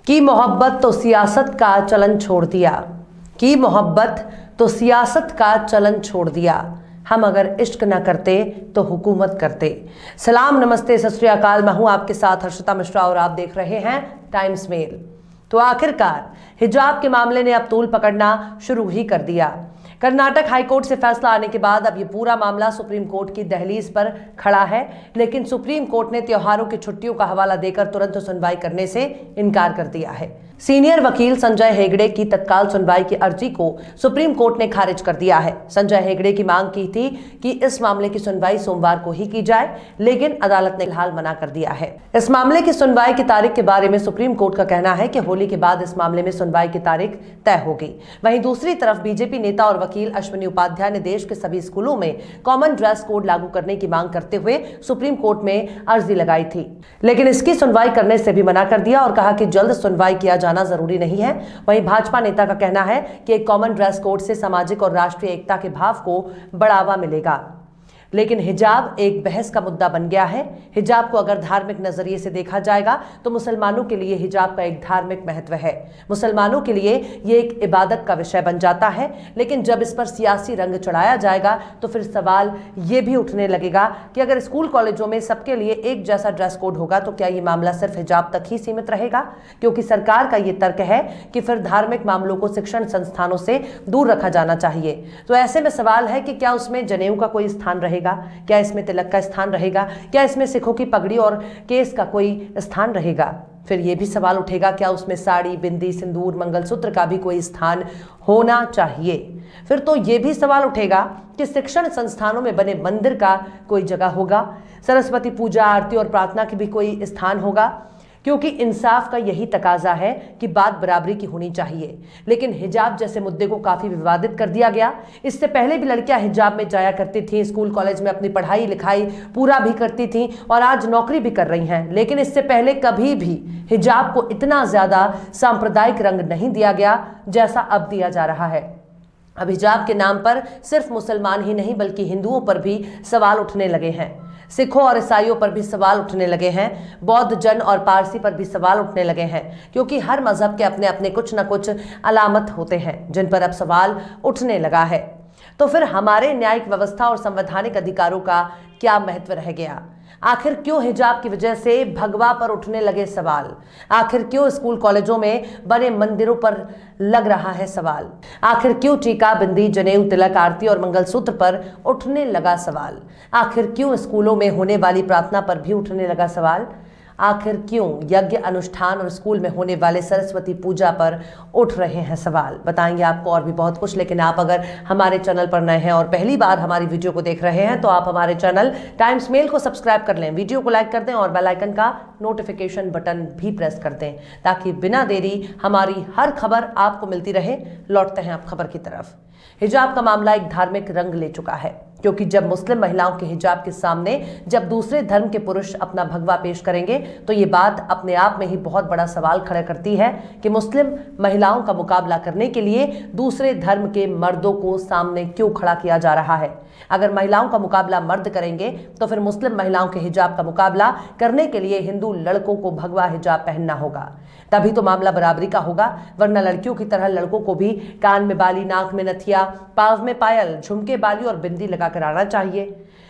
की मोहब्बत तो सियासत का चलन छोड़ दिया, की मोहब्बत तो सियासत का चलन छोड़ दिया। हम अगर इश्क न करते तो हुकूमत करते। सलाम, नमस्ते, सत श्री अकाल। मैं हूं आपके साथ हर्षिता मिश्रा और आप देख रहे हैं टाइम्स मेल। तो आखिरकार हिजाब के मामले ने अब तूल पकड़ना शुरू ही कर दिया। कर्नाटक हाईकोर्ट से फैसला आने के बाद अब ये पूरा मामला सुप्रीम कोर्ट की दहलीज पर खड़ा है, लेकिन सुप्रीम कोर्ट ने त्योहारों की छुट्टियों का हवाला देकर तुरंत सुनवाई करने से इनकार कर दिया है। सीनियर वकील संजय हेगड़े की तत्काल सुनवाई की अर्जी को सुप्रीम कोर्ट ने खारिज कर दिया है। संजय हेगड़े की मांग की थी कि इस मामले की सुनवाई सोमवार को ही की जाए, लेकिन अदालत ने फिलहाल मना कर दिया है। इस मामले की सुनवाई की तारीख के बारे में सुप्रीम कोर्ट का कहना है कि होली के बाद इस मामले में सुनवाई की तारीख तय होगी। वहीं दूसरी तरफ बीजेपी नेता और वकील अश्विनी उपाध्याय ने देश के सभी स्कूलों में कॉमन ड्रेस कोड लागू करने की मांग करते हुए सुप्रीम कोर्ट में अर्जी लगाई थी, लेकिन इसकी सुनवाई करने से भी मना कर दिया और कहा कि जल्द सुनवाई किया जाना जरूरी नहीं है। वहीं भाजपा नेता का कहना है कि एक कॉमन ड्रेस कोड से सामाजिक और राष्ट्रीय एकता के भाव को बढ़ावा मिलेगा, लेकिन हिजाब एक बहस का मुद्दा बन गया है। हिजाब को अगर धार्मिक नजरिए से देखा जाएगा तो मुसलमानों के लिए हिजाब का एक धार्मिक महत्व है। मुसलमानों के लिए ये एक इबादत का विषय बन जाता है, लेकिन जब इस पर सियासी रंग चढ़ाया जाएगा तो फिर सवाल ये भी उठने लगेगा कि अगर स्कूल कॉलेजों में सबके लिए एक जैसा ड्रेस कोड होगा तो क्या ये मामला सिर्फ हिजाब तक ही सीमित रहेगा? क्योंकि सरकार का ये तर्क है कि फिर धार्मिक मामलों को शिक्षण संस्थानों से दूर रखा जाना चाहिए। तो ऐसे में सवाल है कि क्या उसमें जनेऊ का कोई स्थान रहेगा? क्या इसमें तिलक का स्थान रहेगा? क्या इसमें सिखों की पगड़ी और केस का कोई स्थान रहेगा? फिर यह भी सवाल उठेगा, क्या उसमें साड़ी, बिंदी, सिंदूर, मंगलसूत्र का भी कोई स्थान होना चाहिए? फिर तो यह भी सवाल उठेगा कि शिक्षण संस्थानों में बने मंदिर का कोई जगह होगा? सरस्वती पूजा, आरती और प्रार्थना की भी कोई स्थान होगा? क्योंकि इंसाफ का यही तकाजा है कि बात बराबरी की होनी चाहिए। लेकिन हिजाब जैसे मुद्दे को काफी विवादित कर दिया गया। इससे पहले भी लड़कियां हिजाब में जाया करती थीं, स्कूल कॉलेज में अपनी पढ़ाई लिखाई पूरा भी करती थीं और आज नौकरी भी कर रही हैं। लेकिन इससे पहले कभी भी हिजाब को इतना ज्यादा सांप्रदायिक रंग नहीं दिया गया जैसा अब दिया जा रहा है। अब हिजाब के नाम पर सिर्फ मुसलमान ही नहीं बल्कि हिंदुओं पर भी सवाल उठने लगे हैं, सिखों और ईसाइयों पर भी सवाल उठने लगे हैं, बौद्ध जन और पारसी पर भी सवाल उठने लगे हैं, क्योंकि हर मजहब के अपने अपने कुछ न कुछ अलामत होते हैं जिन पर अब सवाल उठने लगा है। तो फिर हमारे न्यायिक व्यवस्था और संवैधानिक अधिकारों का क्या महत्व रह गया? आखिर क्यों हिजाब की वजह से भगवा पर उठने लगे सवाल? आखिर क्यों स्कूल कॉलेजों में बने मंदिरों पर लग रहा है सवाल? आखिर क्यों टीका, बिंदी, जनेऊ, तिलक, आरती और मंगलसूत्र पर उठने लगा सवाल? आखिर क्यों स्कूलों में होने वाली प्रार्थना पर भी उठने लगा सवाल? आखिर क्यों यज्ञ अनुष्ठान और स्कूल में होने वाले सरस्वती पूजा पर उठ रहे हैं सवाल? बताएंगे आपको और भी बहुत कुछ, लेकिन आप अगर हमारे चैनल पर नए हैं और पहली बार हमारी वीडियो को देख रहे हैं तो आप हमारे चैनल टाइम्स मेल को सब्सक्राइब कर लें, वीडियो को लाइक कर दें और बेल आइकन का नोटिफिकेशन बटन भी प्रेस कर दें ताकि बिना देरी हमारी हर खबर आपको मिलती रहे। लौटते हैं आप खबर की तरफ। हिजाब का मामला एक धार्मिक रंग ले चुका है, क्योंकि जब मुस्लिम महिलाओं के हिजाब के सामने जब दूसरे धर्म के पुरुष अपना भगवा पेश करेंगे तो ये बात अपने आप में ही बहुत बड़ा सवाल खड़ा करती है कि मुस्लिम महिलाओं का मुकाबला करने के लिए दूसरे धर्म के मर्दों को सामने क्यों खड़ा किया जा रहा है? अगर महिलाओं का मुकाबला मर्द करेंगे तो फिर मुस्लिम महिलाओं के हिजाब का मुकाबला करने के लिए हिंदू लड़कों को भगवा हिजाब पहनना होगा, तभी तो मामला बराबरी का होगा। वरना लड़कियों की तरह लड़कों को भी कान में बाली, नाक में नथिया, पाव में पायल, झुमके, बाली और बिंदी लगा कर आना चाहिए,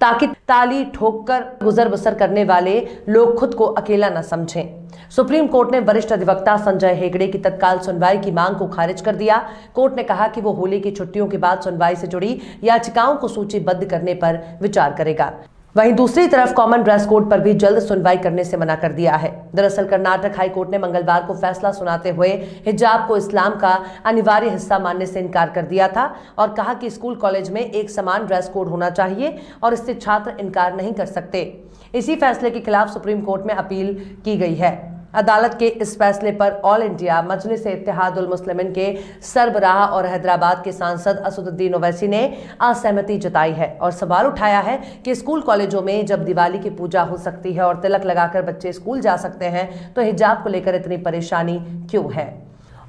ताकि ताली ठोककर गुजर बसर करने वाले लोग खुद को अकेला न समझें। सुप्रीम कोर्ट ने वरिष्ठ अधिवक्ता संजय हेगड़े की तत्काल सुनवाई की मांग को खारिज कर दिया। कोर्ट ने कहा कि वो होली की छुट्टियों के बाद सुनवाई से जुड़ी याचिकाओं को सूचीबद्ध करने पर विचार करेगा। वहीं दूसरी तरफ कॉमन ड्रेस कोड पर भी जल्द सुनवाई करने से मना कर दिया है। दरअसल कर्नाटक हाईकोर्ट ने मंगलवार को फैसला सुनाते हुए हिजाब को इस्लाम का अनिवार्य हिस्सा मानने से इनकार कर दिया था और कहा कि स्कूल कॉलेज में एक समान ड्रेस कोड होना चाहिए और इससे छात्र इनकार नहीं कर सकते। इसी फैसले के खिलाफ सुप्रीम कोर्ट में अपील की गई है। अदालत के इस फैसले पर ऑल इंडिया मजलिस-ए-इत्तेहादुल मुस्लिमीन के सरबराह और हैदराबाद के सांसद असदुद्दीन ओवैसी ने असहमति जताई है और सवाल उठाया है कि स्कूल कॉलेजों में जब दिवाली की पूजा हो सकती है और तिलक लगाकर बच्चे स्कूल जा सकते हैं तो हिजाब को लेकर इतनी परेशानी क्यों है?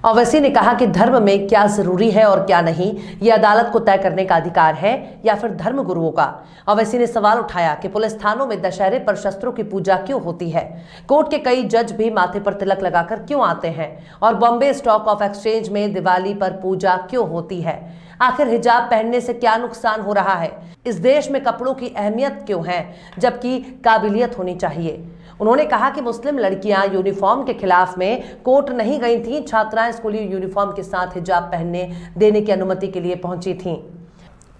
ओवैसी ने कहा कि धर्म में क्या जरूरी है और क्या नहीं, यह अदालत को तय करने का अधिकार है या फिर धर्म गुरुओं का। ओवैसी ने सवाल उठाया कि पुलिस थानों में दशहरे पर शस्त्रों की पूजा क्यों होती है, कोर्ट के कई जज भी माथे पर तिलक लगाकर क्यों आते हैं, और बॉम्बे स्टॉक ऑफ एक्सचेंज में दिवाली पर पूजा क्यों होती है। आखिर हिजाब पहनने से क्या नुकसान हो रहा है, इस देश में कपड़ों की अहमियत क्यों है जबकि काबिलियत होनी चाहिए। उन्होंने कहा कि मुस्लिम लड़कियां यूनिफॉर्म के खिलाफ में कोर्ट नहीं गई थीं, छात्राएं स्कूली यूनिफॉर्म के साथ हिजाब पहनने देने की अनुमति के लिए पहुंची थीं।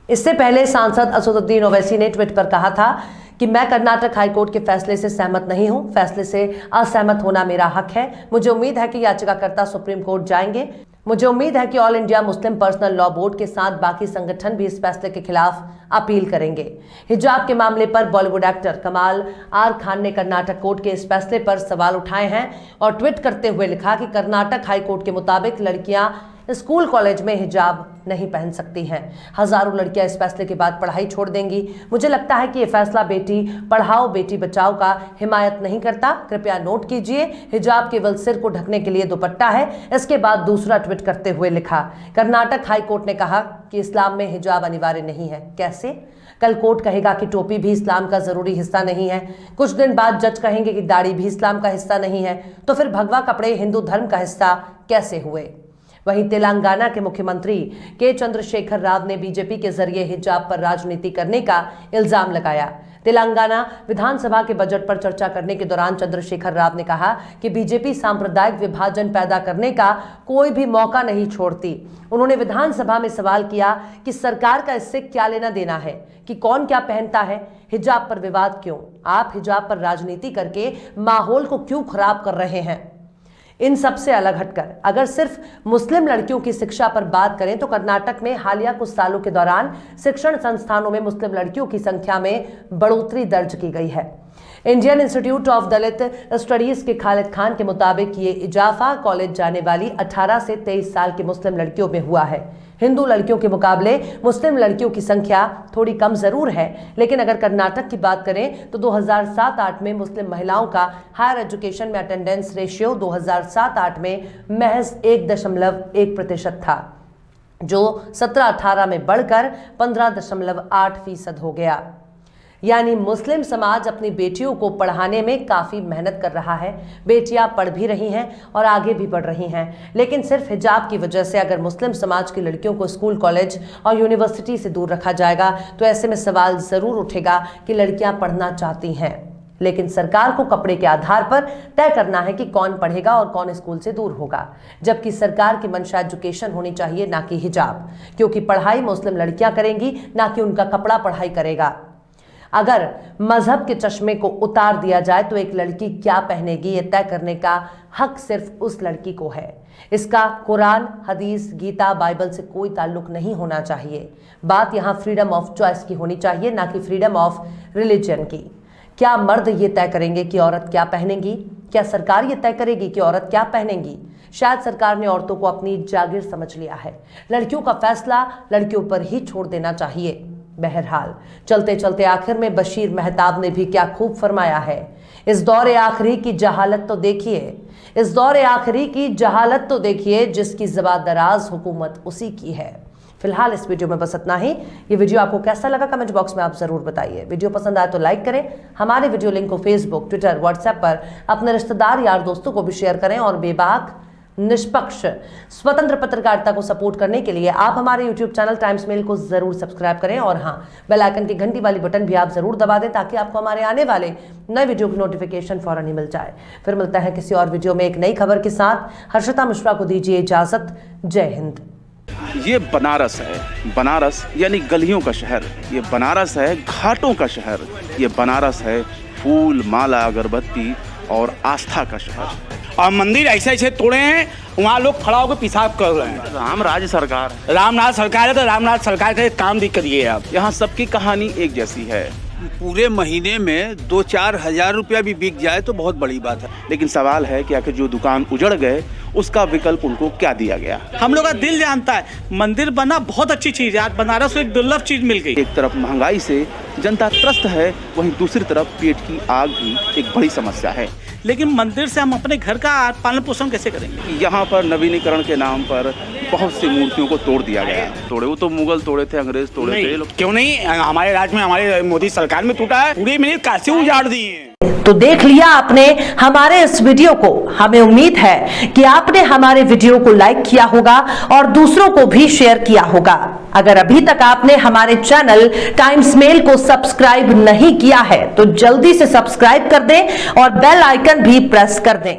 इससे पहले सांसद असदुद्दीन ओवैसी ने ट्वीट पर कहा था कि मैं कर्नाटक हाईकोर्ट के फैसले से सहमत नहीं हूं, फैसले से असहमत होना मेरा हक है। मुझे उम्मीद है कि याचिकाकर्ता सुप्रीम कोर्ट जाएंगे। मुझे उम्मीद है कि all India Muslim personal law board के साथ बाकी संगठन भी इस फैसले के खिलाफ अपील करेंगे। हिजाब के मामले पर बॉलीवुड एक्टर कमाल आर खान ने कर्नाटक कोर्ट के इस फैसले पर सवाल उठाए हैं और ट्वीट करते हुए लिखा कि कर्नाटक हाईकोर्ट के मुताबिक लड़कियां स्कूल कॉलेज में हिजाब नहीं पहन सकती हैं। हजारों लड़कियां इस फैसले के बाद पढ़ाई छोड़ देंगी। मुझे लगता है कि यह फैसला बेटी पढ़ाओ बेटी बचाओ का हिमायत नहीं करता। कृपया नोट कीजिए, हिजाब केवल सिर को ढकने के लिए दुपट्टा है। इसके बाद दूसरा ट्वीट करते हुए लिखा, कर्नाटक हाई कोर्ट ने कहा कि इस्लाम में हिजाब अनिवार्य नहीं है। कैसे? कल कोर्ट कहेगा कि टोपी भी इस्लाम का जरूरी हिस्सा नहीं है। कुछ दिन बाद जज कहेंगे कि दाढ़ी भी इस्लाम का हिस्सा नहीं है। तो फिर भगवा कपड़े हिंदू धर्म का हिस्सा कैसे हुए? वहीं तेलंगाना के मुख्यमंत्री के चंद्रशेखर राव ने बीजेपी के जरिए हिजाब पर राजनीति करने का इल्जाम लगाया। तेलंगाना विधानसभा के बजट पर चर्चा करने के दौरान चंद्रशेखर राव ने कहा कि बीजेपी सांप्रदायिक विभाजन पैदा करने का कोई भी मौका नहीं छोड़ती। उन्होंने विधानसभा में सवाल किया कि सरकार का इससे क्या लेना देना है कि कौन क्या पहनता है, हिजाब पर विवाद क्यों? आप हिजाब पर राजनीति करके माहौल को क्यों खराब कर रहे हैं? इन सब से अलग हटकर अगर सिर्फ मुस्लिम लड़कियों की शिक्षा पर बात करें तो कर्नाटक में हालिया कुछ सालों के दौरान शिक्षण संस्थानों में मुस्लिम लड़कियों की संख्या में बढ़ोतरी दर्ज की गई है। Indian institute of Dalit studies के खालिद खान के मुताबिक ये इजाफा कॉलेज जाने वाली 18 से 23 साल की मुस्लिम लड़कियों में हुआ है। हिंदू लड़कियों के मुकाबले मुस्लिम लड़कियों की संख्या थोड़ी कम जरूर है, लेकिन अगर कर्नाटक की बात करें तो 2007-08 में मुस्लिम महिलाओं का हायर एजुकेशन में अटेंडेंस रेशियो 2007-08 में महज 1.1% था, जो 17-18 में बढ़कर 15.8% हो गया। यानी मुस्लिम समाज अपनी बेटियों को पढ़ाने में काफ़ी मेहनत कर रहा है। बेटियां पढ़ भी रही हैं और आगे भी बढ़ रही हैं, लेकिन सिर्फ हिजाब की वजह से अगर मुस्लिम समाज की लड़कियों को स्कूल, कॉलेज और यूनिवर्सिटी से दूर रखा जाएगा तो ऐसे में सवाल ज़रूर उठेगा कि लड़कियां पढ़ना चाहती हैं, लेकिन सरकार को कपड़े के आधार पर तय करना है कि कौन पढ़ेगा और कौन स्कूल से दूर होगा, जबकि सरकार की मंशा एजुकेशन होनी चाहिए, ना कि हिजाब, क्योंकि पढ़ाई मुस्लिम लड़कियां करेंगी, ना कि उनका कपड़ा पढ़ाई करेगा। अगर मजहब के चश्मे को उतार दिया जाए तो एक लड़की क्या पहनेगी ये तय करने का हक सिर्फ उस लड़की को है। इसका कुरान, हदीस, गीता, बाइबल से कोई ताल्लुक नहीं होना चाहिए। बात यहाँ फ्रीडम ऑफ चॉइस की होनी चाहिए, ना कि फ्रीडम ऑफ रिलीजन की। क्या मर्द ये तय करेंगे कि औरत क्या पहनेगी? क्या सरकार ये तय करेगी कि औरत क्या पहनेगी? शायद सरकार ने औरतों को अपनी जागीर समझ लिया है। लड़कियों का फैसला लड़कियों पर ही छोड़ देना चाहिए। बहरहाल चलते चलते आखिर में बशीर मेहताब ने भी क्या खूब फरमाया है, इस दौरे आखिरी की जहालत तो देखिए, इस दौरे आखिरी की जहालत तो देखिए, जिसकी ज़बान दराज हुकूमत उसी की है। फिलहाल इस वीडियो में बस इतना ही। ये वीडियो आपको कैसा लगा कमेंट बॉक्स में आप जरूर बताइए। वीडियो पसंद आए तो लाइक करें। हमारे वीडियो लिंक को फेसबुक, ट्विटर, व्हाट्सएप पर अपने रिश्तेदार, यार, दोस्तों को भी शेयर करें और बेबाक, निष्पक्ष, स्वतंत्र पत्रकारिता को सपोर्ट करने के लिए आप हमारे YouTube चैनल टाइम्स मेल को जरूर सब्सक्राइब करें और हाँ, बेल आइकन की घंटी वाली बटन भी आप जरूर दबा दें ताकि आपको हमारे आने वाले नए वीडियो की नोटिफिकेशन फौरन ही मिल जाए। फिर मिलता है किसी और वीडियो में एक नई खबर के साथ। हर्षिता मिश्रा को दीजिए इजाजत। जय हिंद। ये बनारस है, बनारस यानी गलियों का शहर। ये बनारस है घाटों का शहर। ये बनारस है फूल, माला, अगरबत्ती और आस्था का शहर। और मंदिर ऐसे ऐसे तोड़े हैं, वहाँ लोग खड़ा होकर पेशाब कर रहे हैं। रामराज सरकार, रामनाथ सरकार है तो रामनाथ सरकार का काम भी करिए आप। यहाँ सबकी कहानी एक जैसी है। पूरे महीने में 2-4 हज़ार रुपया भी बिक जाए तो बहुत बड़ी बात है। लेकिन सवाल है कि आखिर जो दुकान उजड़ गए उसका विकल्प उनको क्या दिया गया। हम लोग का दिल जानता है मंदिर बना बहुत अच्छी चीज़ है। आज बनारस को एक दुर्लभ चीज़ मिल गई। एक तरफ महंगाई से जनता त्रस्त है, वहीं दूसरी तरफ पेट की आग भी एक बड़ी समस्या है। लेकिन मंदिर से हम अपने घर का पालन पोषण कैसे करेंगे? यहाँ पर नवीनीकरण के नाम पर बहुत सी मूर्तियों को तोड़ दिया गया। तोड़े वो तो मुगल तोड़े थे, अंग्रेज तोड़े थे, ये लोग क्यों नहीं, हमारे राज्य में हमारे मोदी सरकार में टूटा है, पूरी मिनट काशी उजाड़ दी है। तो देख लिया आपने हमारे इस वीडियो को। हमें उम्मीद है कि आपने हमारे वीडियो को लाइक किया होगा और दूसरों को भी शेयर किया होगा। अगर अभी तक आपने हमारे चैनल टाइम्स मेल को सब्सक्राइब नहीं किया है तो जल्दी से सब्सक्राइब कर दें और बेल आइकन भी प्रेस कर दें।